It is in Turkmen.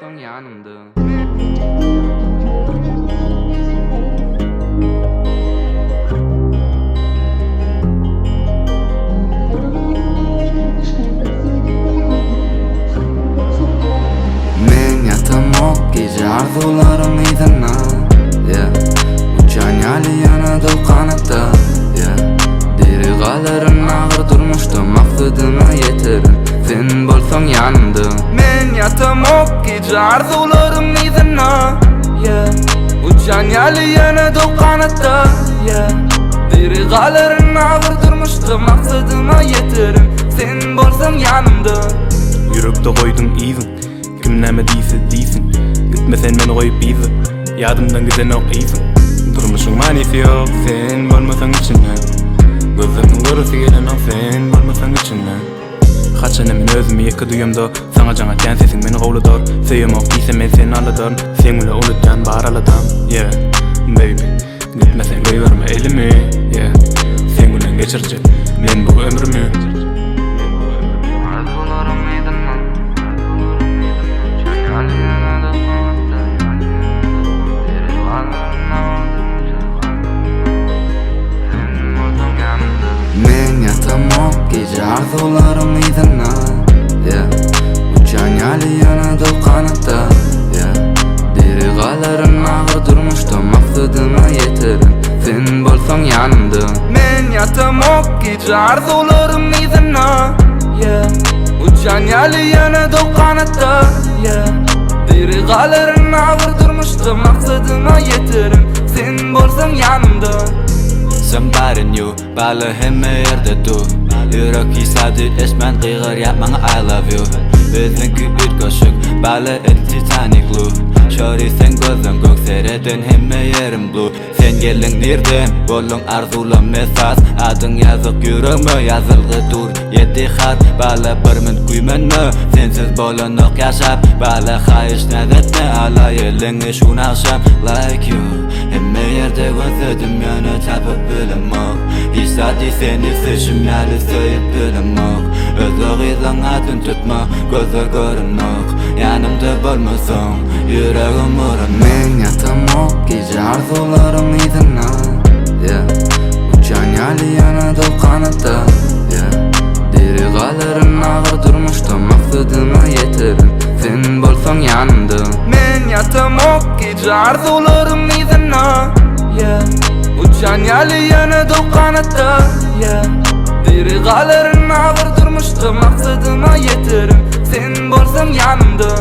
bolsaň ýanymda. Men ýatamok gece arzularym ýygyna, uçan ýaly ýanada kanatda, diri galarym agyr durmuşda maksadyma ýeterim, sen bolsaň ýanymda. Men ýatamok gece arzularym ýygyna, uçan ýaly ýanada kanatda, diri galarym agyr durmuşda maksadyma ýeterim, sen bolsaň ýanymda. Yürekde koydun iýsin, kim näme diýsin, gitmesen meni goýup iýsin, ýadymdan giden ok iýsin. Durmuşyň manysy ýok, sen bolmasaň içinde, gözleriň görüsi gelenok sen bolmasaň içinde. Haçany men özümi ýeke duýamda, saňa jaňa tän sesiň meni gowladar, seýemok diýsem men seni alladar, sen bilen ulutjan bar aladam, baby, gitmesen goýberme elimi, sen bilen geçirje men bu ömrümi. Men ýatamok gece arzularym ýygyna, uçan ýaly ýanada kanatda, diri galarym agyr durmuşda maksadyma ýeterim, sen bolsaň ýanymda. Men ýatamok gece arzularym ýygyna, uçan ýaly ýanada kanatda, diri galarym agyr durmuşda maksadyma ýeterim, sen bolsaň ýanymda. Somebody new, balla hemme yerde du. Yürek hisadi esmen gıygar yapmaň I love you. Özüňki ütgoşuk, balla el Titanic blue. Şori sen gözün gök sereden hemme yerim blue. Sen gelin nerden, bolun arzulam mesaj. Adyň ýazyk yüreğime ýazylgy dur. 7 hat, balla bir min güýmenme. Sensiz bolanok ýaşap, balla haýyş näzetne alaýylyň şun akşam like you. Hemme yerde gözledim ýana tapyp bilemok. Hisadi seni seçim ýaly söýüp bilemok. Özüňiň adyn tutma, gözler görünok. Ýanymda bolmasaň, yüregim uran. Men ýatamok gece arzularym ýygyna, uçan ýaly ýanada kanatda, diri galarym agyr durmuşda maksadyma ýeterim, sen bolsaň ýanymda. Men ýatamok gece arzularym ýygyna, uçan ýaly ýanada kanatda, diri galarym agyr durmuşda maksadyma ýeterim, sen bolsaň ýanymda.